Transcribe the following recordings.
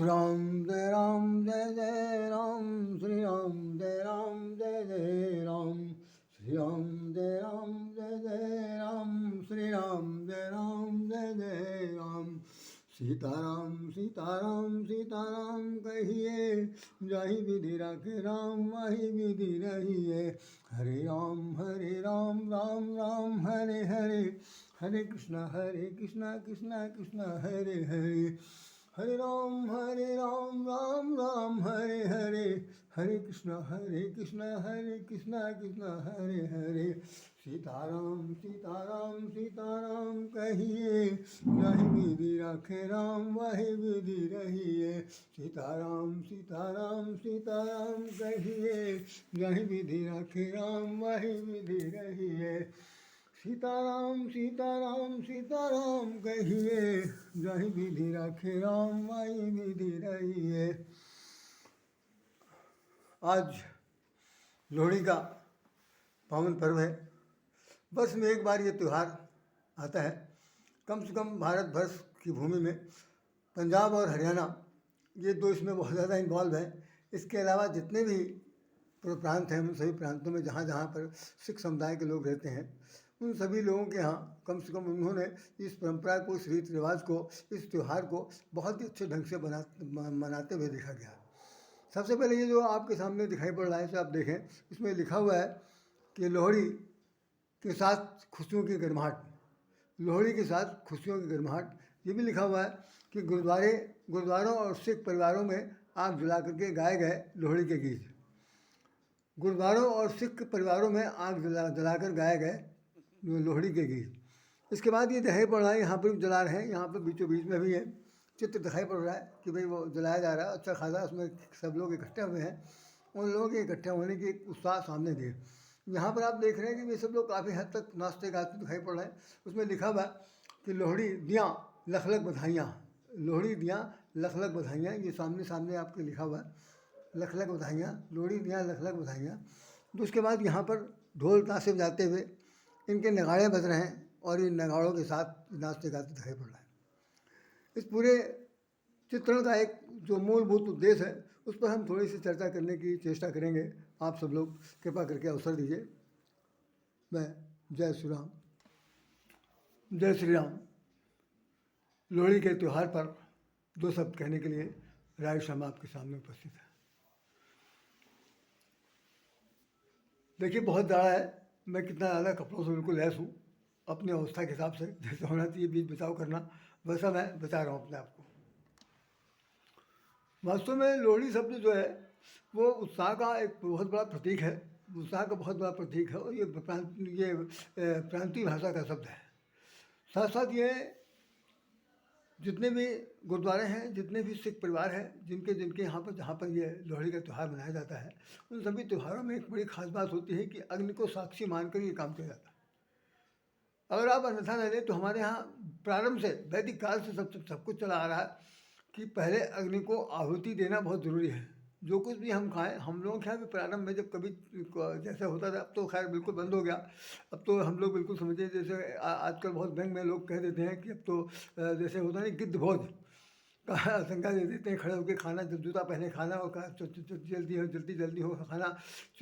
राम जय राम, श्री राम जय राम, जय जय राम, श्री राम जय राम, जय राम, श्री राम जय राम, जय राम। सीताराम सीताराम सीताराम कहिए, जाहि विधि राखे राम वही विधि रहिए। हरे राम राम राम हरे हरे, हरे कृष्णा कृष्णा कृष्णा हरे हरे। हरे राम राम राम हरे हरे, हरे कृष्णा कृष्णा कृष्णा हरे हरे। सीताराम सीताराम सीताराम कहिए, जाहि विधि राखे राम वही विधि रहिए। सीताराम सीताराम सीताराम कहिए, जाहि विधि राखे राम वही विधि रहिए। सीताराम सीताराम सीताराम कहिए, जाहि विधि राखे राम वही विधि रहिए। आज लोहड़ी का पावन पर्व है। वर्ष में एक बार ये त्यौहार आता है। कम से कम भारत वर्ष की भूमि में पंजाब और हरियाणा ये दो इसमें बहुत ज़्यादा इन्वॉल्व है। इसके अलावा जितने भी प्रांत हैं, उन सभी प्रांतों में जहाँ जहाँ पर सिख समुदाय के लोग रहते हैं, उन सभी लोगों के यहाँ कम से कम उन्होंने इस परंपरा को, इस रीति रिवाज को, इस त्यौहार को बहुत ही अच्छे ढंग से मनाते हुए देखा गया। सबसे पहले ये जो आपके सामने दिखाई पड़ रहा है, इसे आप देखें, इसमें लिखा हुआ है कि लोहड़ी के साथ खुशियों की गर्माहट। लोहड़ी के साथ खुशियों की गर्माहट, ये भी लिखा हुआ है कि गुरुद्वारों और सिख परिवारों में आग जला करके गाए गए लोहड़ी के गीत। गुरुद्वारों और सिख परिवारों में आग जलाकर गाए गए लोहड़ी के गीत। इसके बाद ये दिखाई पड़ रहा है, यहाँ पर भी जला रहे हैं, यहाँ पर बीचों बीच में भी है चित्र दिखाई पड़ रहा है कि भाई वो जलाया जा रहा है। अच्छा खासा उसमें सब लोग इकट्ठे हुए हैं। उन लोगों के इकट्ठे होने की एक उत्साह सामने दिए। यहाँ पर आप देख रहे हैं कि ये सब लोग काफ़ी हद तक नाचते गाते दिखाई पड़ रहे हैं। उसमें लिखा हुआ है कि लोहड़ी दियाँ लख लख बधाइयाँ, लोहड़ी दियाँ लख लख बधाइयाँ। ये सामने आपके लिखा हुआ है, लख लख बधाइयाँ, लोहड़ी दियाँ लख लख बधाइयाँ। तो उसके बाद यहाँ पर ढोल ताशे बजाते हुए इनके नगाड़े बज रहे हैं और इन नगाड़ों के साथ नाचते गाते दिखाई पड़ रहा है। इस पूरे चित्रण का एक जो मूलभूत उद्देश्य है, उस पर हम थोड़ी सी चर्चा करने की चेष्टा करेंगे। आप सब लोग कृपा करके अवसर दीजिए। मैं जय श्री राम, जय श्री राम। लोहड़ी के त्यौहार पर दो शब्द कहने के लिए राय शर्मा आपके सामने उपस्थित है। देखिए, बहुत ज़्यादा है, मैं कितना ज़्यादा कपड़ों से बिल्कुल लैस हूँ। अपनी अवस्था के हिसाब से जैसा होना चाहिए बीच बचाव करना, वैसा मैं बचा रहा हूँ अपने आप को। वास्तव में लोहड़ी शब्द जो है वो उत्साह का एक बहुत बड़ा प्रतीक है, उत्साह का बहुत बड़ा प्रतीक है। और ये प्रांतीय भाषा का शब्द है। साथ साथ ये जितने भी गुरुद्वारे हैं, जितने भी सिख परिवार हैं, जिनके यहाँ पर जहाँ पर ये लोहड़ी का त्यौहार मनाया जाता है, उन सभी त्योहारों में एक बड़ी खास बात होती है कि अग्नि को साक्षी मानकर ये काम किया जाता है। अगर आप अन्यथा न लें तो हमारे यहाँ प्रारंभ से वैदिक काल से सब कुछ चला आ रहा है कि पहले अग्नि को आहुति देना बहुत ज़रूरी है। जो कुछ भी हम खाएं, हम लोगों के यहाँ भी प्रारंभ में जब कभी जैसे होता था, अब तो खैर बिल्कुल बंद हो गया। अब तो हम लोग बिल्कुल समझे, जैसे आजकल बहुत व्यंग में लोग कह देते हैं कि अब तो जैसे होता नहीं गिद्ध भोज का आशंका दे देते हैं, खड़े होकर खाना, जब जूता पहने खाना और जल्दी हो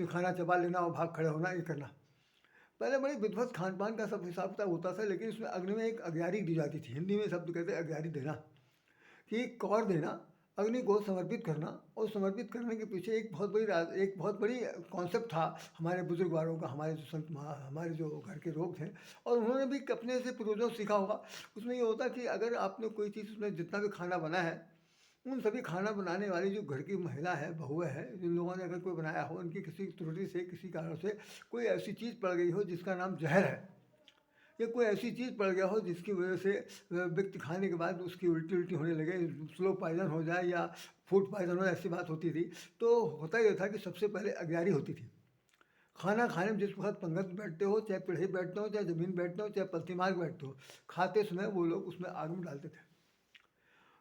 खाना चबा लेना और भाग खड़े होना, ये करना। पहले बड़ी विध्वस्त खान पान का सब हिसाब किताब होता था, लेकिन इसमें अग्नि में एक अग्यारी दी जाती थी। हिंदी में शब्द कहते हैं अग्यारी देना, कि कौर देना, अग्नि को समर्पित करना। और समर्पित करने के पीछे एक बहुत बड़ी कॉन्सेप्ट था हमारे बुजुर्गवारों का, हमारे जो संत हमारे जो घर के लोग थे, और उन्होंने भी अपने से पूर्वजों से सीखा होगा। उसमें ये होता कि अगर आपने कोई चीज़, उसमें जितना भी खाना बना है, उन सभी खाना बनाने वाली जो घर की महिला है, बहुएं हैं, जिन लोगों ने अगर कोई बनाया हो, उनकी किसी त्रुटि से, किसी कारण से कोई ऐसी चीज़ पड़ गई हो जिसका नाम जहर है, या कोई ऐसी चीज़ पड़ गया हो जिसकी वजह से व्यक्ति खाने के बाद उसकी उल्टी होने लगे, स्लो पॉइजन हो जाए या फूड पॉइजन हो, ऐसी बात होती थी। तो होता यह था कि सबसे पहले अग्यारी होती थी। खाना खाने में जिस वक्त पंगत में बैठते हो, चाहे पीढ़ी बैठते हो, चाहे ज़मीन बैठते हो, चाहे पलथी मार बैठते हो, खाते समय वो लोग उसमें आग में डालते थे।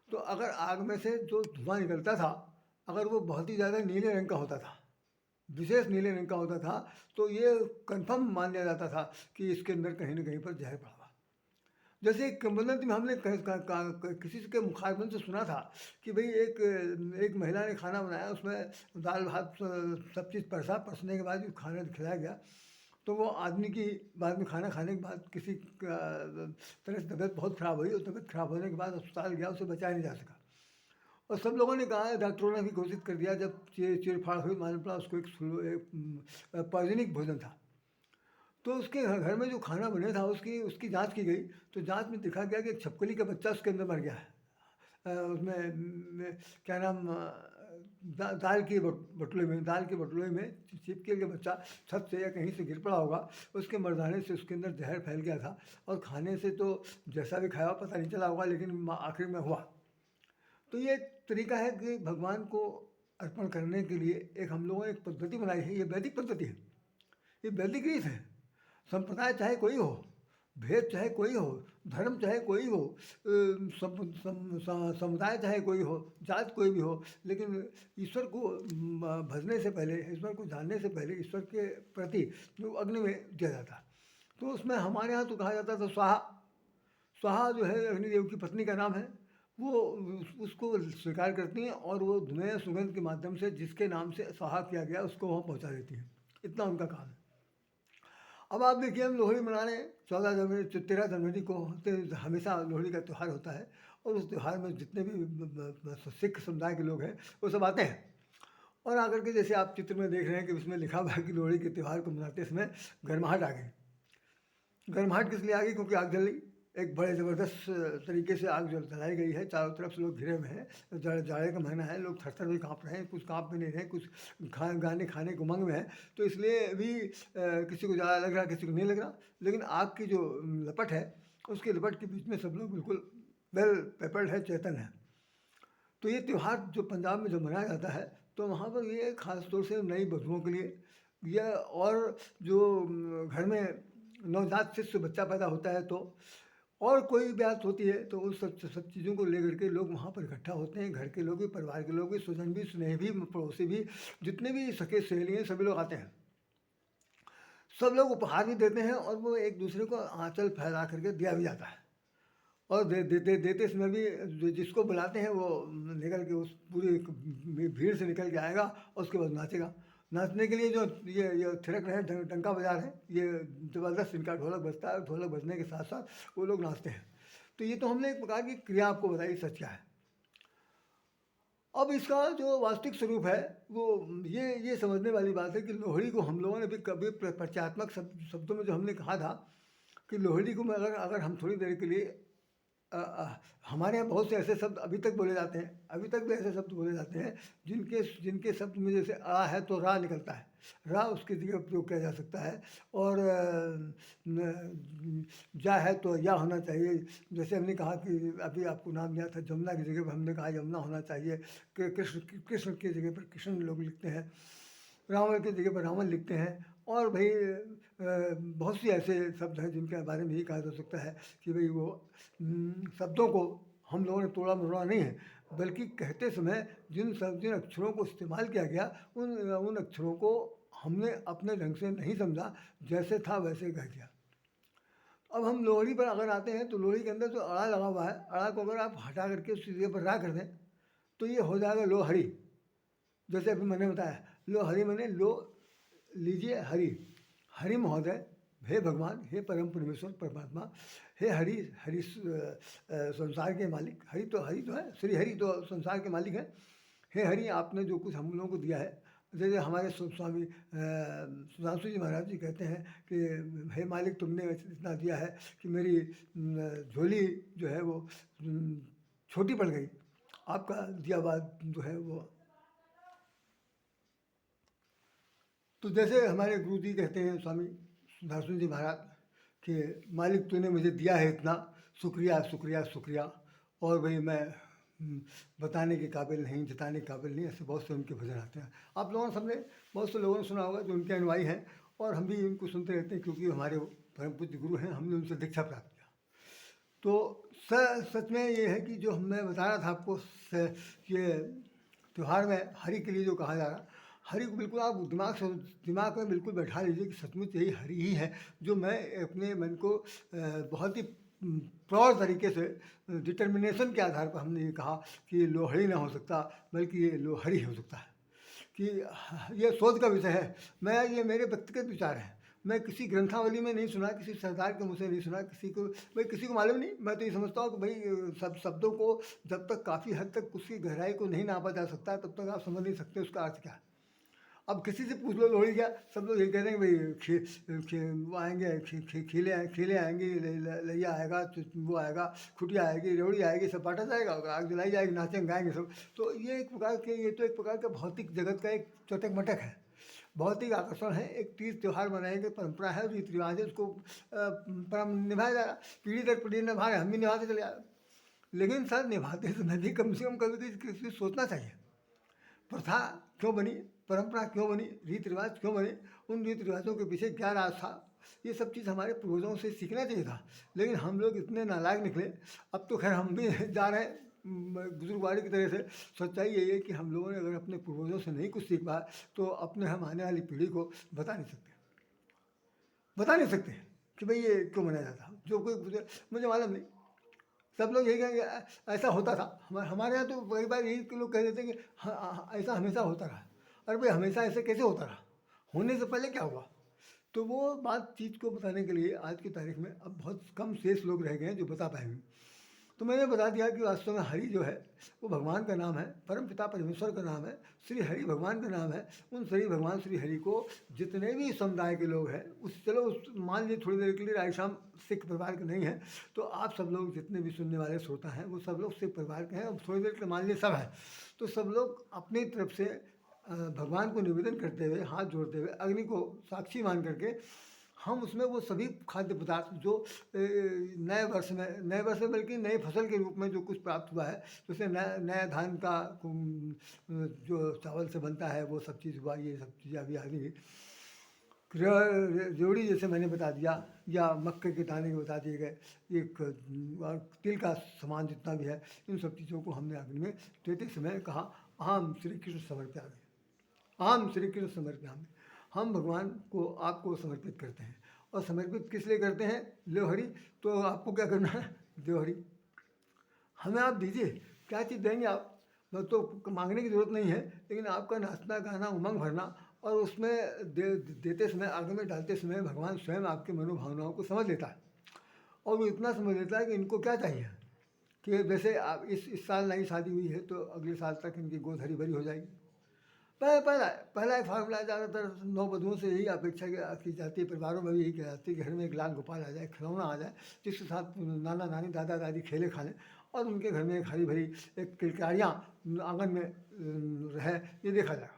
तो अगर आग में से जो धुआं निकलता था, अगर वो बहुत ही ज़्यादा नीले रंग का होता था, विशेष नीले रंग का होता था, तो ये कंफर्म मान लिया जाता था कि इसके अंदर कहीं ना कहीं पर जहर पड़ा हुआ। जैसे एक किंवदंती में हमने किसी के मुखारबंद से सुना था कि भाई एक एक महिला ने खाना बनाया, उसमें दाल भात सब चीज़ परसा, परसने के बाद जो खाना खिलाया गया, तो वो आदमी की बाद में खाना खाने के बाद किसी तरह से तबीयत बहुत ख़राब हुई, और तबीयत ख़राब होने के बाद अस्पताल गया, उसे बचाया नहीं जा सका। और सब लोगों ने कहा, डॉक्टरों ने भी घोषित कर दिया, जब चीरफाड़ हुई, मालूम पड़ा उसको एक पॉइजनिक भोजन था। तो उसके घर में जो खाना बने था, उसकी उसकी जांच की गई, तो जांच में देखा गया कि एक छिपकली का बच्चा उसके अंदर मर गया है। उसमें क्या नाम, दाल के बटुए में छिपकली का बच्चा छत से या कहीं से गिर पड़ा होगा, उसके मर जाने से उसके अंदर जहर फैल गया था, और खाने से तो जैसा भी खाया पता नहीं चला होगा, लेकिन आखिर में हुआ। तो ये एक तरीका है कि भगवान को अर्पण करने के लिए एक हम लोगों ने एक पद्धति बनाई है। ये वैदिक पद्धति है, ये वैदिक रीत है। संप्रदाय चाहे कोई हो, भेद चाहे कोई हो, धर्म चाहे कोई हो, समुदाय चाहे कोई हो, जात कोई भी हो, लेकिन ईश्वर को भजने से पहले, ईश्वर को जानने से पहले ईश्वर के प्रति जो अग्नि में दिया जाता है। तो उसमें हमारे यहाँ तो कहा जाता था स्वाहा। स्वाहा जो है अग्निदेव की पत्नी का नाम है, वो उसको स्वीकार करती हैं, और वो धुएं सुगंध के माध्यम से जिसके नाम से स्वाहा किया गया उसको वहाँ पहुँचा देती हैं। इतना उनका काम है। अब आप देखिए, हम लोहड़ी मना रहे हैं 14 जनवरी, 13 जनवरी को हमेशा लोहड़ी का त्यौहार होता है, और उस त्यौहार में जितने भी सिख समुदाय के लोग हैं वो सब आते हैं, और आकर के जैसे आप चित्र में देख रहे हैं कि उसमें लिखा हुआ है कि लोहड़ी के त्यौहार को मनाते समय गर्माहट आ गई। गर्माहट किस लिए आ गई? क्योंकि आग जल गई, एक बड़े ज़बरदस्त तरीके से आग जलाई गई है, चारों तरफ से लोग घिरे हुए हैं, जाड़े का महीना है, लोग थर थर भी काँप रहे हैं, कुछ काँप भी नहीं रहे, कुछ खाने को उमंग में है, तो इसलिए भी किसी को ज़्यादा लग रहा, किसी को नहीं लग रहा, लेकिन आग की जो लपट है, उसकी लपट के बीच में सब लोग बिल्कुल वेल पेपर्ड है, चेतन है। तो ये त्यौहार जो पंजाब में जब मनाया जाता है, तो वहाँ पर ये ख़ास तौर से नई वधुओं के लिए, या और जो घर में नवजात शिशु बच्चा पैदा होता है, तो और कोई बात होती है, तो उस सब चीज़ों को लेकर के लोग वहाँ पर इकट्ठा होते हैं। घर के लोग भी, परिवार के लोग भी, स्वजन भी, स्नेह भी, पड़ोसी भी, जितने भी सखे सहेली हैं, सभी लोग आते हैं। सब लोग उपहार भी देते हैं, और वो एक दूसरे को आंचल फैला करके दिया भी जाता है, और देते समय भी जिसको बुलाते हैं वो निकल के उस पूरी भीड़ से निकल के आएगा, और उसके बाद नाचेगा। नाचने के लिए जो ये थिरक रहे हैं, डंका बजा रहे हैं, ये ज़बरदस्त इनका ढोलक बजता है, ढोलक बजने के साथ साथ वो लोग नाचते हैं। तो ये तो हमने एक प्रकार की क्रिया आपको बताई, सच क्या है। अब इसका जो वास्तविक स्वरूप है, वो ये समझने वाली बात है कि लोहड़ी को हम लोगों ने भी कभी प्रत्यात्मक शब्दों में जो हमने कहा था कि लोहड़ी को अगर हम थोड़ी देर के लिए हमारे यहाँ बहुत से ऐसे शब्द अभी तक बोले जाते हैं, अभी तक भी ऐसे शब्द बोले जाते हैं जिनके शब्द में जैसे आ है तो रा निकलता है, रा उसकी जगह प्रयोग किया जा सकता है, और जा है तो या होना चाहिए। जैसे हमने कहा कि अभी आपको नाम दिया था, जमुना की जगह पर हमने कहा यमुना होना चाहिए, कि कृष्ण की जगह पर कृष्ण लोग लिखते हैं, रावण की जगह पर रावण लिखते हैं, और भाई बहुत सी ऐसे शब्द हैं जिनके बारे में यही कहा जा सकता है कि भाई वो शब्दों को हम लोगों ने तोड़ा मरोड़ा नहीं है, बल्कि कहते समय जिन अक्षरों को इस्तेमाल किया गया, उन अक्षरों को हमने अपने ढंग से नहीं समझा, जैसे था वैसे कह दिया। अब हम लोहड़ी पर अगर आते हैं, तो लोहड़ी के अंदर जो अड़ा लगा हुआ है, अड़ा को अगर आप हटा करके उस जगह पर रा कर दें, तो ये हो जाएगा लोहड़ी। जैसे अभी मैंने बताया, लोहड़ी मैंने लो लीजिए हरि, हरि महोदय, हे भगवान, हे परम परमेश्वर परमात्मा, हे हरि, हरि संसार के मालिक, हरि तो है, श्री हरि तो संसार के मालिक हैं। हे हरि, आपने जो कुछ हम लोगों को दिया है, जैसे हमारे स्वामी सुधांशु जी महाराज जी कहते हैं कि हे मालिक, तुमने इतना दिया है कि मेरी झोली जो है वो छोटी पड़ गई, आपका दिया बात जो है वो। तो जैसे हमारे गुरु जी कहते हैं, स्वामी सुधांशु जी महाराज, कि मालिक तूने मुझे दिया है इतना, शुक्रिया शुक्रिया शुक्रिया, और भाई मैं बताने के काबिल नहीं, जताने के काबिल नहीं। ऐसे बहुत से उनके भजन आते हैं, आप लोगों ने सबने, बहुत से लोगों ने सुना होगा जो उनके अनुयायी हैं, और हम भी उनको सुनते रहते हैं, क्योंकि हमारे परम पूज्य गुरु हैं, हमने उनसे दीक्षा प्राप्त किया। तो सच में ये है कि जो मैं बता रहा था आपको, ये त्यौहार में हरि के लिए जो कहा जा रहा, हरि को बिल्कुल आप दिमाग में बिल्कुल बैठा लीजिए कि सचमुच यही हरि ही है, जो मैं अपने मन को बहुत ही प्रौढ़ तरीके से डिटर्मिनेशन के आधार पर हमने ये कहा कि ये लोहड़ी ना हो सकता, बल्कि ये लोहड़ी हो सकता है। कि ये शोध का विषय है। ये मेरे व्यक्तिगत विचार हैं। मैं किसी ग्रंथावली में नहीं सुना, किसी सरदार के मुँह से नहीं सुना, किसी को मालूम नहीं। मैं तो ये समझता हूँ कि भाई सब शब्दों को जब तक काफ़ी हद तक उसकी गहराई को नहीं नापा जा सकता, तब तक आप समझ नहीं सकते उसका अर्थ क्या है। अब किसी से पूछ लो लोहड़ी क्या, सब लोग यही कह रहे हैं कि भाई वो आएंगे, खीले आएंगे, लैया आएगा, वो आएगा, खुटिया आएगी, रेवड़ी आएगी, सब बांटा जाएगा, आग जलाई जाएगी, नाचेंगे गाएंगे सब। तो ये तो एक प्रकार का भौतिक जगत का एक चटक मटक है, भौतिक आकर्षण है। एक तीज त्यौहार मनाने की परंपरा है, रीति रिवाज है, उसको परम निभाया जा रहा, पीढ़ी दर पीढ़ी निभा रहे, हम भी निभाते चले जा रहे। लेकिन सर निभाते समय भी कम से कम कभी किसी सोचना चाहिए, प्रथा क्यों बनी, परंपरा क्यों बनी, रीति रिवाज क्यों बने, उन रीति रिवाजों के पीछे क्या राज था। ये सब चीज़ हमारे पूर्वजों से सीखना चाहिए था, लेकिन हम लोग इतने नालायक निकले। अब तो खैर हम भी जा रहे हैं बुजुर्गवाड़ी की तरह से। सच्चाई यही है कि हम लोगों ने अगर अपने पूर्वजों से नहीं कुछ सीख पाया तो अपने हम आने वाली पीढ़ी को बता नहीं सकते कि भाई ये क्यों मनाया जाता। जो कोई मुझे मालूम नहीं, सब लोग यही कहेंगे ऐसा होता था। हमारे यहाँ तो कई बार यही लोग कह देते हैं कि हाँ ऐसा हमेशा होता रहा। अरे भाई हमेशा ऐसे कैसे होता रहा, होने से पहले क्या हुआ। तो वो बात चीज़ को बताने के लिए आज की तारीख में अब बहुत कम शेष लोग रह गए हैं जो बता पाएंगे। तो मैंने बता दिया कि वास्तव में हरि जो है वो भगवान का नाम है, परम पिता परमेश्वर का नाम है, श्री हरि भगवान का नाम है। उन श्री भगवान श्री हरि को जितने भी समुदाय के लोग हैं, मान लीजिए थोड़ी देर के लिए राय शाम सिख परिवार के नहीं हैं, तो आप सब लोग जितने भी सुनने वाले श्रोता हैं वो सब लोग सिख परिवार के हैं। अब थोड़ी देर के लिए मान लीजिए सब है, तो सब लोग अपनी तरफ से भगवान को निवेदन करते हुए, हाथ जोड़ते हुए, अग्नि को साक्षी मान करके हम उसमें वो सभी खाद्य पदार्थ जो नए वर्ष में बल्कि नए फसल के रूप में जो कुछ प्राप्त हुआ है, जैसे नया धान का जो चावल से बनता है वो सब चीज़ हुआ, ये सब चीज़ें अभी आ गई। रेवड़ी जैसे मैंने बता दिया, या मक्के के दाने बता दिए गए, एक तिल का सामान जितना भी है, इन सब चीज़ों को हमने अग्नि में देते समय कहा आम श्री कृष्ण समर्पयामि, आम श्री कृष्ण समर्पयामि। हम भगवान को आपको समर्पित करते हैं। और समर्पित किस लिए करते हैं? लोहड़ी। तो आपको क्या करना है? लोहड़ी हमें आप दीजिए, क्या चीज़ देंगे आप, तो मांगने की ज़रूरत नहीं है, लेकिन आपका नाचना गाना उमंग भरना, और उसमें देते समय, आगे में डालते समय भगवान स्वयं आपकी मनोभावनाओं को समझ लेता है। और वो इतना समझ लेता है कि इनको क्या चाहिए, कि वैसे आप इस साल नई शादी हुई है तो अगले साल तक इनकी गोद हरी भरी हो जाएगी। पहला एक फार्मूला, ज़्यादातर नववधुओं से यही अपेक्षा की जाती है, परिवारों में भी यही की जाती है कि घर में एक लाल गोपाल आ जाए, खिलौना आ जाए, जिसके साथ नाना नानी दादा दादी खेले खाने, और उनके घर में एक हरी भरी एक किलकारियाँ आंगन में रहे, ये देखा जाए।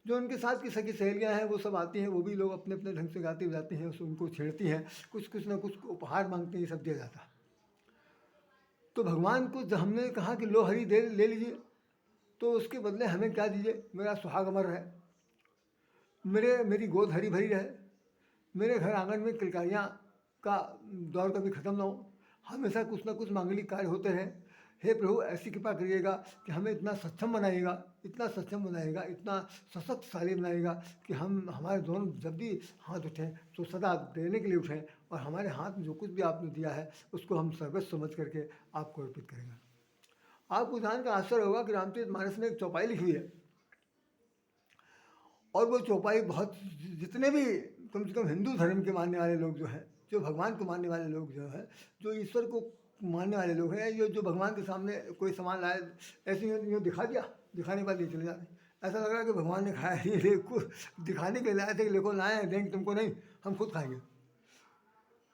जो उनके साथ की सखी सहेलियाँ हैं वो सब आती हैं, वो भी लोग अपने अपने ढंग से गाती बजाती हैं, उनको छेड़ती हैं, कुछ ना कुछ उपहार मांगते हैं, ये सब दिया जाता है। तो भगवान को जब हमने कहा कि लो हरी ले लीजिए, तो उसके बदले हमें क्या दीजिए? मेरा सुहाग अमर रहे, मेरी गोद हरी भरी रहे, मेरे घर आंगन में किलकारियाँ का दौर कभी ख़त्म ना हो, हमेशा कुछ ना कुछ मांगलिक कार्य होते रहें। हे प्रभु ऐसी कृपा करिएगा कि हमें इतना सक्षम बनाइएगा, इतना सशक्तशाली बनाइएगा कि हमारे दोनों जब भी हाथ उठें तो सदा देने के लिए उठें, और हमारे हाथ में जो कुछ भी आपने दिया है उसको हम सर्वस्व समझ करके आपको अर्पित करेंगे। आपको जान का आश्चर्य होगा कि रामचरितमानस में एक चौपाई लिखी हुई है, और वो चौपाई बहुत, जितने भी कम से कम हिंदू धर्म के मानने वाले लोग जो हैं, जो भगवान को मानने वाले लोग जो हैं, जो ईश्वर को मानने वाले लोग हैं, ये जो भगवान के सामने कोई सामान लाए, ऐसे यूँ दिखा दिया, दिखाने के बाद ये चले जाते, ऐसा लग रहा है कि भगवान ने खाया, ये कुछ दिखाने के लाए थे कि देखो लाए हैं, देंगे तुमको नहीं, हम खुद खाएंगे,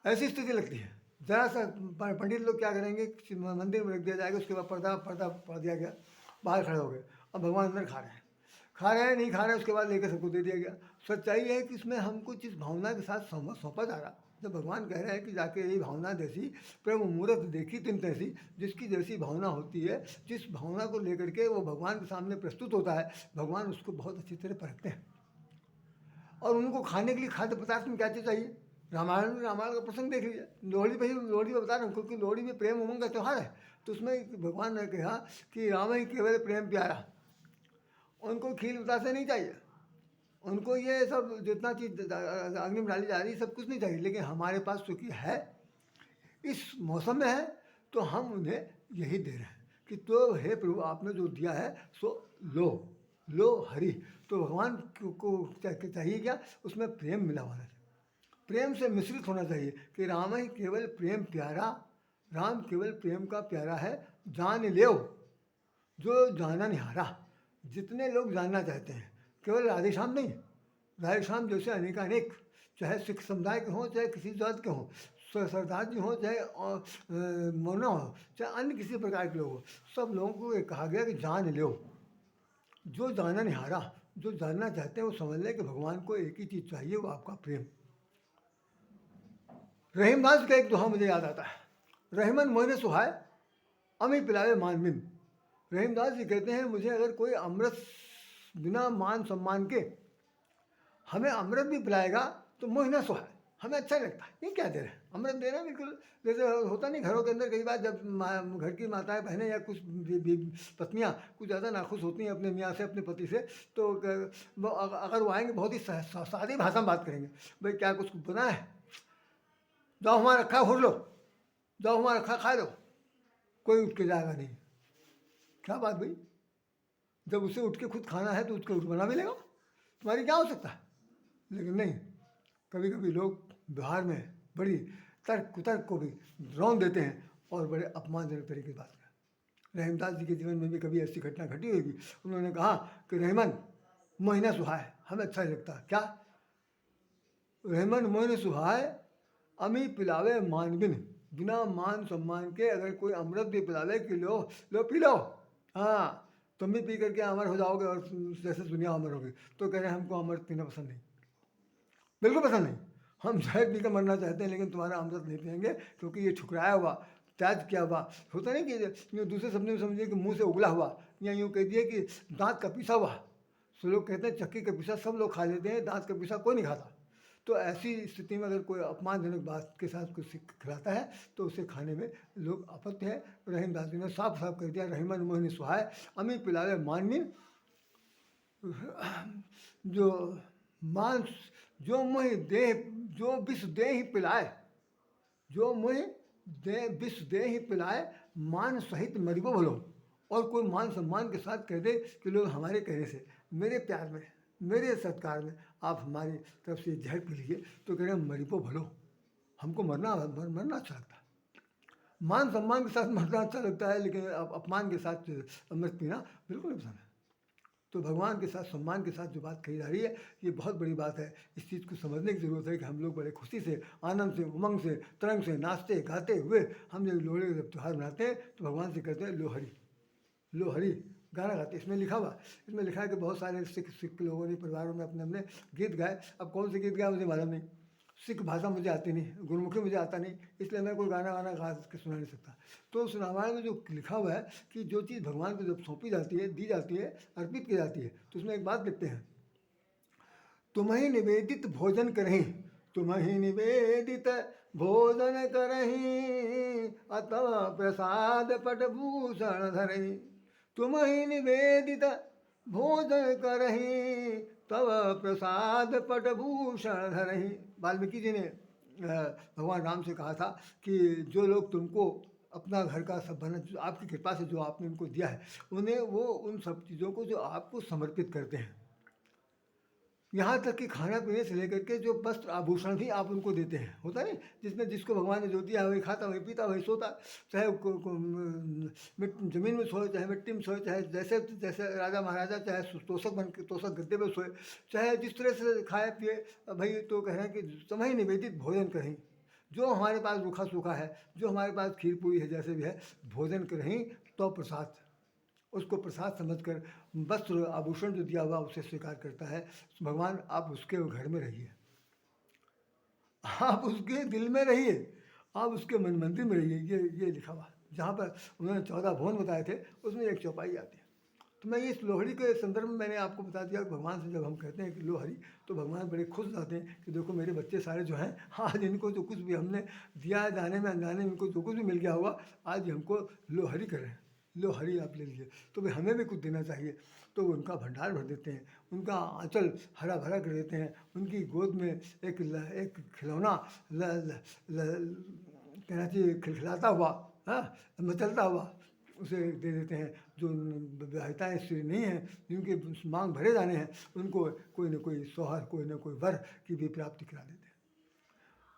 ऐसी स्थिति लगती है। ज़रा सा पंडित लोग क्या करेंगे, मंदिर में रख दिया जाएगा, उसके बाद पर्दा पड़ दिया गया, बाहर खड़े हो गए, अब भगवान अंदर खा रहे हैं नहीं खा रहे हैं, उसके बाद लेकर सबको दे दिया गया। सच्चाई है कि इसमें हमको जिस भावना के साथ सौंपा जा रहा, जब भगवान कह रहे हैं कि जाके यही भावना जैसी प्रेम मुहूर्त देखी तिन तैसी, जिसकी जैसी भावना होती है, जिस भावना को लेकर के वो भगवान के सामने प्रस्तुत होता है, भगवान उसको बहुत अच्छी तरह परखते हैं। और उनको खाने के लिए खाद्य पदार्थ में क्या चीज़ चाहिए? रामायण का प्रसंग देख लीजिए, लोहड़ी में बता रहा हूँ, क्योंकि लोहड़ी में प्रेम उमंग का त्यौहार है, तो उसमें भगवान ने कहा कि राम ही केवल प्रेम प्यारा, उनको खील बतासे नहीं चाहिए, उनको ये सब जितना चीज़ अग्नि में डाली जा रही है सब कुछ नहीं चाहिए, लेकिन हमारे पास चूँकि है इस मौसम में है तो हम उन्हें यही दे रहे हैं कि तो हे प्रभु आपने जो दिया है सो लो, लो हरि। तो भगवान को चाहिए क्या, उसमें प्रेम मिला होना चाहिए, प्रेम से मिश्रित होना चाहिए कि राम ही केवल प्रेम प्यारा, राम केवल प्रेम का प्यारा है, जान ले जो जाना निहारा। जितने लोग जानना चाहते हैं, केवल राधेश्याम नहीं, राधेश्याम जैसे अनेकानेक, चाहे सिख समुदाय के हों चाहे किसी जात के हों, सरदार जी हों चाहे मोना हो चाहे अन्य किसी प्रकार के लोग हो, सब लोगों को ये कहा गया कि जान लो, जो जाना निहारा, जो जानना चाहते हैं वो समझ लें कि भगवान को एक ही चीज़ चाहिए, वो आपका प्रेम। रहीमदास का एक दोहा मुझे याद आता है, रहीमन मोहने सुहाय अमी पिलावे मान बिन। रहीमदास जी कहते हैं मुझे अगर कोई अमृत बिना मान सम्मान के हमें अमृत भी पिलाएगा तो मोहना सुहाय, हमें अच्छा लगता है। ये क्या दे रहे हैं, अमृत दे रहे हैं, बिल्कुल जैसे होता नहीं घरों के अंदर कई बार जब घर की माताएं बहनें या कुछ पत्नियां कुछ ज़्यादा नाखुश होती हैं अपने मियाँ से, अपने पति से, तो अगर वो आएंगे बहुत ही सादी भाषा में बात करेंगे, भाई क्या कुछ बना है, जाओ हमारा रखा घूर लो, जाओ हमारा रखा खा लो, कोई उठ के जाएगा नहीं। क्या बात भाई, जब उसे उठ के खुद खाना है तो उसको उठ बना भी लेगा, तुम्हारी क्या हो सकता है। लेकिन नहीं, कभी कभी लोग व्यवहार में बड़ी तर्क कुतर्क को भी रौन देते हैं और बड़े अपमानजनक तरीके की बात करें। रहीमदास जी के जीवन में भी कभी ऐसी घटना घटी होगी, उन्होंने कहा कि रहमान मोहिना सुहाय, हमें अच्छा नहीं लगता। क्या, रहमान मोहिना सुहाय अमी पिलावे मान बिन, बिना मान सम्मान के अगर कोई अमृत भी पिलावे कि लो लो पी लो, हाँ तुम भी पी करके अमर हो जाओगे और जैसे दुनिया अमर होगी, तो कह रहे हैं हमको अमृत पीना पसंद नहीं, बिल्कुल पसंद नहीं, हम जहर पीकर मरना चाहते हैं लेकिन तुम्हारा अमृत नहीं पियेंगे, क्योंकि ये ठुकराया हुआ, त्याज किया हुआ होता नहीं कि यूँ दूसरे शब्द में समझिए कि मुंह से उगला हुआ, या यूँ कह दिए कि दांत का पीसा हुआ। सो लोग कहते हैं चक्की का पीसा सब लोग खा लेते हैं, दांत का पीसा कोई नहीं खाता। तो ऐसी स्थिति में अगर कोई अपमानजनक बात के साथ कुछ खिलाता है तो उसे खाने में लोग आपत्ति है। रहीमदास जी ने साफ साफ कह दिया, रहीमन मोहिनी सुहाय अमी पिलावे माननीन, जो मांस जो मुँह दे, जो विष दे ही पिलाए, जो मुँह दे विष दे ही पिलाए, मान सहित मरिबो भलो। और कोई मान सम्मान के साथ कह दे कि लोग हमारे कहने से, मेरे प्यार में, मेरे सत्कार में आप हमारी तरफ से जहर पी लीजिए, तो कह रहे हैं मरिबो भलो, हमको मरना अच्छा लगता है। मान सम्मान के साथ मरना अच्छा लगता है, लेकिन अपमान के साथ अमृत पीना बिल्कुल नहीं पसंद है। तो भगवान के साथ सम्मान के साथ जो बात कही जा रही है, ये बहुत बड़ी बात है। इस चीज़ को समझने की ज़रूरत है कि हम लोग बड़े खुशी से, आनंद से, उमंग से, तरंग से नाचते गाते हुए हम जब लोहड़ी का त्यौहार मनाते हैं तो भगवान से कहते हैं लोहरी, लोहरी गाना गाते। इसमें लिखा हुआ, इसमें लिखा है कि बहुत सारे सिख लोगों ने परिवारों में अपने अपने गीत गाए। अब कौन से गीत गाए मुझे मालूम नहीं, सिख भाषा मुझे आती नहीं, गुरुमुखी मुझे आता नहीं, इसलिए मैं कोई गाना वाना गा के सुना नहीं सकता। तो उस रामायण में जो लिखा हुआ है कि जो चीज़ भगवान को जब सौंपी जाती है, दी जाती है, अर्पित की जाती है, तो उसमें एक बात लिखते हैं, तुम्हें निवेदित भोजन करहीं, तुम्हें निवेदित भोजन करहीं, अतः प्रसाद पटभूषण धरहीं, तुम्हें निवेदित भोजन करहीं, तब प्रसाद पटभूषण धरहीं। वाल्मीकि जी ने भगवान राम से कहा था कि जो लोग तुमको अपना घर का सब बना, आपकी कृपा से जो आपने उनको दिया है, उन्हें वो उन सब चीज़ों को जो आपको समर्पित करते हैं, यहाँ तक कि खाना पीने से लेकर के जो वस्त्र आभूषण भी आप उनको देते हैं, होता नहीं, जिसमें जिसको भगवान ने जो दिया वही खाता, वही पीता, वही सोता, चाहे ज़मीन में सोए, चाहे मिट्टी में सोए, चाहे जैसे जैसे राजा महाराजा, चाहे तोषक बन के तोषक गद्दे पर सोए, चाहे जिस तरह से खाए पिए। भाई तो कह रहे हैं कि तुम्हें निवेदित भोजन करें, जो हमारे पास रूखा सूखा है, जो हमारे पास खीर पूरी है, जैसे भी है भोजन करें, तो प्रसाद, उसको प्रसाद समझकर वस्त्र आभूषण जो दिया हुआ उसे स्वीकार करता है। भगवान आप उसके घर में रहिए, आप उसके दिल में रहिए, आप उसके मन मंदिर में रहिए। ये लिखा हुआ, जहाँ पर उन्होंने 14 भवन बताए थे उसमें एक चौपाई आती है। तो मैं इस लोहड़ी के संदर्भ में मैंने आपको बता दिया कि भगवान से जब हम कहते हैं कि लोहरी, तो भगवान बड़े खुश जाते हैं कि देखो मेरे बच्चे सारे जो हैं, आज इनको जो कुछ भी हमने दिया है, जाने में अनजाने में इनको जो कुछ भी मिल गया होगा, आज हमको लोहरी करें, लो हरी आप ले लीजिए, तो भाई हमें भी कुछ देना चाहिए। तो उनका भंडार भर देते हैं, उनका आंचल हरा भरा कर देते हैं, उनकी गोद में एक खिलौना कहना चाहिए खिलखिलाता हुआ, हाँ, मचलता हुआ उसे दे देते हैं। जो विवाहिताएँ स्त्री नहीं हैं, जिनके मांग भरे जाने हैं, उनको कोई न कोई सोहर, कोई न कोई वर की भी प्राप्ति करा देते हैं।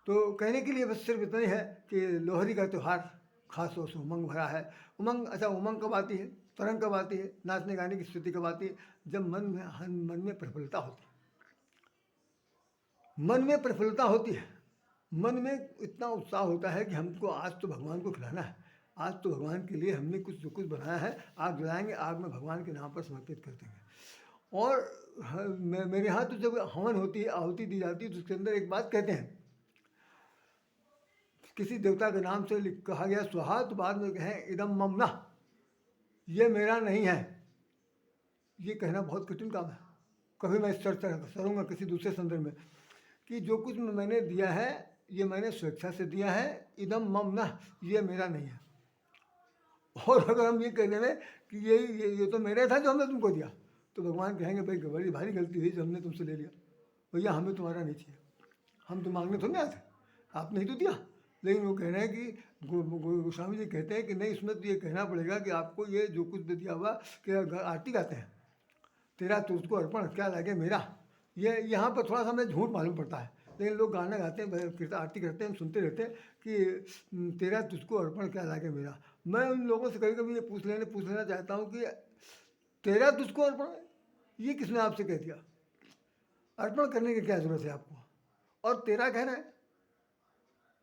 तो कहने के लिए बस सिर्फ इतना ही है कि लोहड़ी का त्यौहार खास तौर से उमंग भरा है। उमंग, अच्छा, उमंग कब आती है, तरंग कब आती है, नाचने गाने की स्थिति कब आती है? जब मन में प्रफुल्लता होती है। मन में प्रफुल्लता होती है, मन में इतना उत्साह होता है कि हमको आज तो भगवान को खिलाना है, आज तो भगवान के लिए हमने कुछ जो कुछ बनाया है, आग जलाएंगे, आग में भगवान के नाम पर समर्पित कर देंगे। और मेरे यहाँ तो जब हवन होती है, आहुति दी जाती है, तो उसके अंदर एक बात कहते हैं, किसी देवता के नाम से कहा गया स्वाहा, तो बाद में कहें इदम मम नः, ये मेरा नहीं है। ये कहना बहुत कठिन काम है। कभी मैं इस चर्चा करूँगा किसी दूसरे संदर्भ में कि जो कुछ मैंने दिया है, ये मैंने स्वेच्छा से दिया है, इदम मम नः, ये मेरा नहीं है। और अगर हम ये कह दें कि ये तो मेरा था जो हमने तुमको दिया, तो भगवान कहेंगे भाई बड़ी भारी गलती हुई जो हमने तुमसे ले लिया, भैया हमें तुम्हारा नहीं चाहिए, हम तो मांगने थोड़ी आते, आपने ही तो दिया। लेकिन वो कह रहे हैं कि गोस्वामी जी कहते हैं कि नहीं, इसमें तो ये कहना पड़ेगा कि आपको ये जो कुछ भी दिया हुआ, कि आरती गाते हैं, तेरा तुझको अर्पण क्या लगे मेरा, ये यहाँ पर थोड़ा सा हमें झूठ मालूम पड़ता है, लेकिन लोग गाना गाते हैं, आरती करते हैं, हम सुनते रहते हैं कि तेरा तुझको अर्पण क्या लगे मेरा। मैं उन लोगों से कभी कभी ये पूछ लेना चाहता हूँ कि तेरा तुझको अर्पण, ये किसने आपसे कह दिया? अर्पण करने की क्या ज़रूरत है आपको? और तेरा कह रहा है,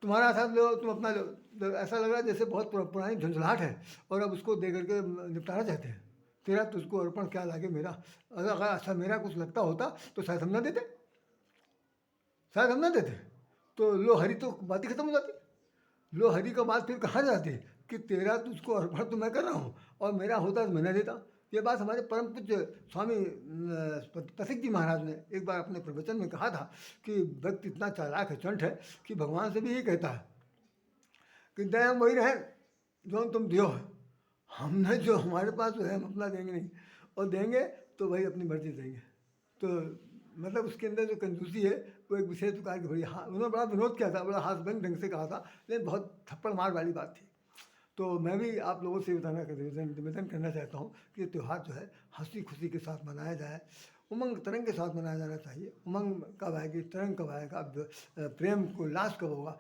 तुम्हारा साथ लो, तुम अपना लो। ऐसा लग रहा है जैसे बहुत पुरानी झंझलाहट है और अब उसको दे करके निपटाना चाहते हैं। तेरा तुझको अर्पण क्या लागे मेरा। अगर अच्छा मेरा कुछ लगता होता तो शायद हम ना देते, शायद हम ना देते, तो लो हरी तो बात ही खत्म हो जाती। लो हरी का बात फिर कहाँ जाती है कि तेरा तुझको अर्पण तो मैं कर रहा हूँ और मेरा होता तो मैं न देता। ये बात हमारे परम पूज्य स्वामी पथिक जी महाराज ने एक बार अपने प्रवचन में कहा था कि व्यक्ति इतना चालाक है, चंट है, कि भगवान से भी यही कहता है कि दया वही रहे जो तुम दियो है, हमने जो हमारे पास जो है हम अपना देंगे नहीं, और देंगे तो भाई अपनी मर्जी देंगे। तो मतलब उसके अंदर जो कंजूसी है वो एक विशेष प्रकार की बड़ी, हाँ, उन्होंने बड़ा विनोद किया था, बड़ा हास्यभंग ढंग से कहा था, लेकिन बहुत थप्पड़ मार वाली बात थी। तो मैं भी आप लोगों से निवेदन करना चाहता हूँ कि त्यौहार जो है हंसी खुशी के साथ मनाया जाए, उमंग तरंग के साथ मनाया जाना चाहिए। उमंग कब आएगी, तरंग कब आएगा, प्रेम को उल्लास कब होगा?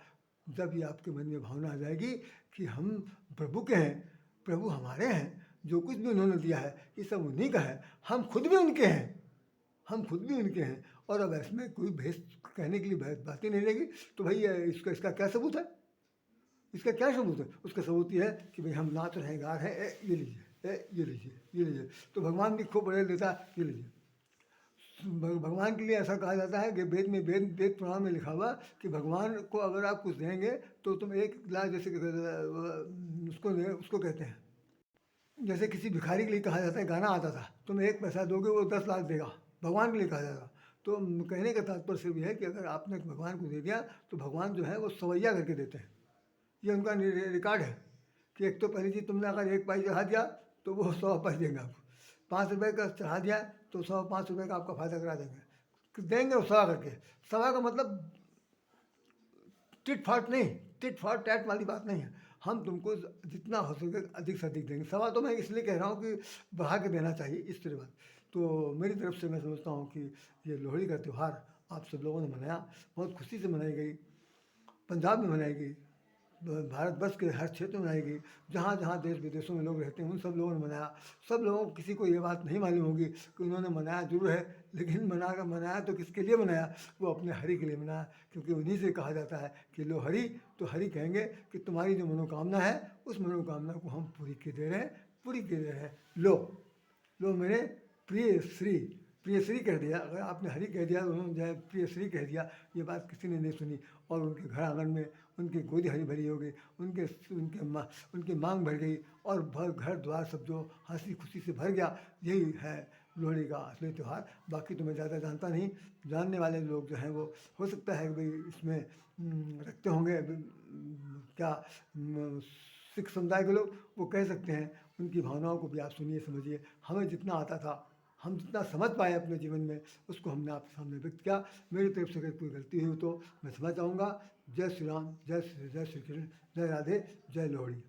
जब ये आपके मन में भावना आ जाएगी कि हम प्रभु के हैं, प्रभु हमारे हैं, जो कुछ भी उन्होंने दिया है ये सब उन्हीं का है, हम खुद भी उनके हैं, हम खुद भी उनके हैं। और अब इसमें कोई भेष कहने के लिए बात ही नहीं रहेगी। तो भाई इसका क्या सबूत है? इसका क्या सबूत है? उसका सबूत ये है कि भाई हम नाच रहे हैं, गा रहे हैं, ये लीजिए, ये लीजिए, ये लीजिए। तो भगवान भी खूब बड़े देता है, ये लीजिए। भगवान के लिए ऐसा कहा जाता है कि वेद पुराण में लिखा हुआ कि भगवान को अगर आप कुछ देंगे तो तुम एक गिलास, जैसे उसको कहते हैं, जैसे किसी भिखारी के लिए कहा जाता है, गाना आता था, तुम 1 पैसा दोगे वो 10 लाख देगा, भगवान के लिए कहा जाता। तो कहने का तात्पर्य सिर्फ यह है कि अगर आपने भगवान को दे दिया तो भगवान जो है वो सवैया करके देते हैं। ये उनका रिकॉर्ड है कि एक तो पहली चीज़, तुमने अगर 1 पाई चढ़ा दिया तो वो 100 पाई देंगे आपको, 5 रुपये का चढ़ा दिया तो 105 रुपये का आपका फ़ायदा करा देंगे वो 100 करके। 100 का मतलब टिट फॉट नहीं, टिट फॉट टैट वाली बात नहीं है। हम तुमको जितना हो सके अधिक से अधिक देंगे। 100 तो मैं इसलिए कह रहा हूँ कि बढ़ा के देना चाहिए, इस तरह बात। तो मेरी तरफ से मैं समझता हूँ कि ये लोहड़ी का त्यौहार आप सब लोगों ने मनाया, बहुत खुशी से मनाई गई। पंजाब में मनाई गई, भारतवर्ष के हर क्षेत्र में मनाई गई, जहाँ जहाँ देश विदेशों में लोग रहते हैं उन सब लोगों ने मनाया। सब लोगों को, किसी को ये बात नहीं मालूम होगी कि उन्होंने मनाया जरूर है, लेकिन मनाया तो किसके लिए मनाया? वो अपने हरि के लिए मनाया, क्योंकि उन्हीं से कहा जाता है कि लो हरि। तो हरि कहेंगे कि तुम्हारी जो मनोकामना है उस मनोकामना को हम पूरी के दे रहे हैं, पूरी के दे रहे हैं। लो मेरे प्रिय श्री, प्रिय श्री कह दिया। अगर आपने हरि कह दिया तो उन्होंने जो है प्रिय श्री कह दिया, ये बात किसी ने नहीं सुनी। और उनके घर आंगन में उनकी गोदी हरी भरी हो गई, उनकी मांग भर गई और घर द्वार सब जो हंसी खुशी से भर गया। यही है लोहड़ी का असली त्यौहार। बाकी तो मैं ज़्यादा जानता नहीं, जानने वाले लोग जो हैं वो हो सकता है कि भाई इसमें रखते होंगे क्या, सिख समुदाय के लोग, वो कह सकते हैं। उनकी भावनाओं को भी आप सुनिए, समझिए। हमें जितना आता था, हम जितना समझ पाए अपने जीवन में, उसको हमने आपके सामने व्यक्त किया। मेरी तरफ से अगर कोई गलती हुई तो मैं क्षमा चाहूँगा। जय श्री राम, जय श्री कृष्ण, जय राधे, जय लोहड़ी।